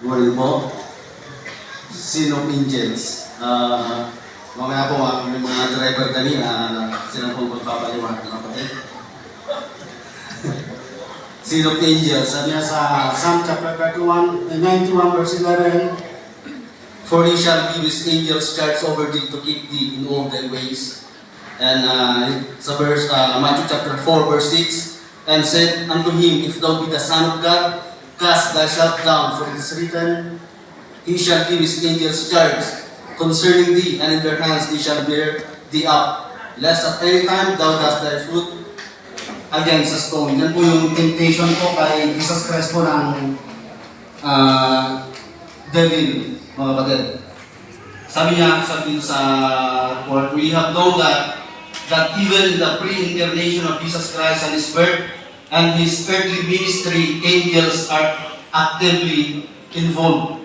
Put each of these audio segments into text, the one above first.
Morning po. Sin of Angels. Mamaya po yung mga driver kanina, sila po magpapaliwanag ng kapatid. Sin of Angels. Sabi niya sa Psalm chapter 91 verse 11, "For he shall give his angels charge over thee to keep thee in all thy ways." And sa verse, Matthew chapter 4 verse 6, "And said unto him, If thou be the Son of God, cast thyself down, for it is written, He shall give his angels charge concerning thee, and in their hands they shall bear thee up, lest at any time thou dash thy foot against a stone." Yan po yung temptation po kay Jesus Christ po ng devil, mga kapatid. Sabi sa word, "We have known that even in the pre-incarnation of Jesus Christ and His birth and His earthly ministry, angels are actively involved."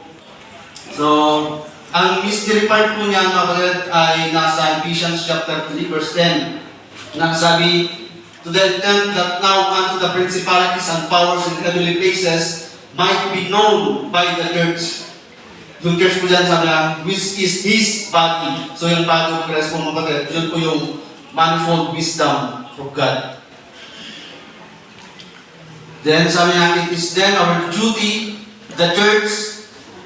So, ang mystery part po niya, mga kapatid, ay nasa Ephesians chapter 3, verse 10. Nagsabi, "To the intent that now unto the principalities and powers in heavenly places might be known by the church." Yung church po dyan, sabi niya, which is His body. So, yung body of Christ po, mga kapatid, yun po yung manifold wisdom of God. Then, sabi niya, "It is then our duty, the church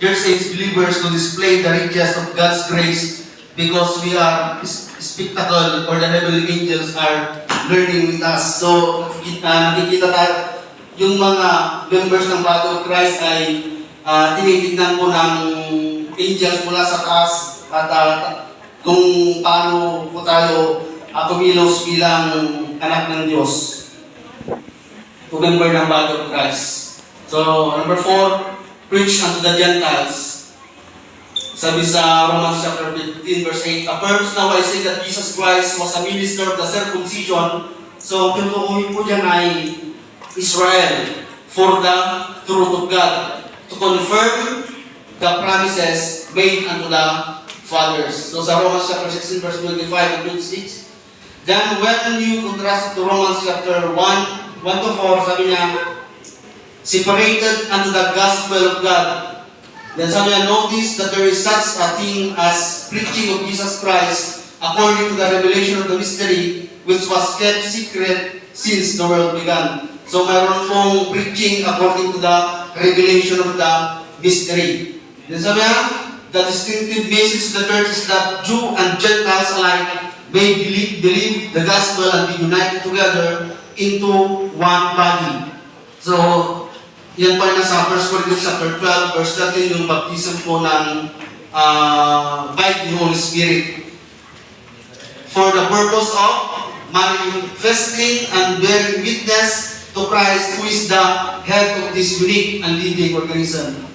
saints believers, to display the riches of God's grace, because we are spectacle, or the heavenly angels are learning with us." So, nakikita tayo, yung mga members ng body of Christ ay tinitignan po ng angels mula sa taas, at kung paano po tayo kumilos bilang anak ng Diyos, to member ng body of Christ. So, number 4, preach unto the Gentiles. Sabi sa Romans chapter 15 verse 8, "Affirms now I say that Jesus Christ was a minister of the circumcision." So, tutukuhin po dyan ay Israel for the truth of God, to confirm the promises made unto the fathers. So, sa Romans chapter 16 verse 25 and 26, then when you contrast to Romans chapter 1 to 4, sabi niya, "Separated unto the gospel of God." Then sabi niya, "Notice that there is such a thing as preaching of Jesus Christ according to the revelation of the mystery, which was kept secret since the world began." So mayroon pong preaching according to the revelation of the mystery. Then sabi niya, the distinctive message of the church is that Jew and Gentiles alike may believe the gospel and be united together into one body. So, yan pa rin nasa 1 Corinthians chapter 12, verse 13, yung baptism po ng by the Holy Spirit. For the purpose of manifesting and bearing witness to Christ, who is the head of this unique and living organism.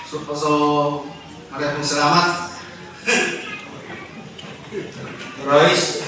So maraming salamat. Royce,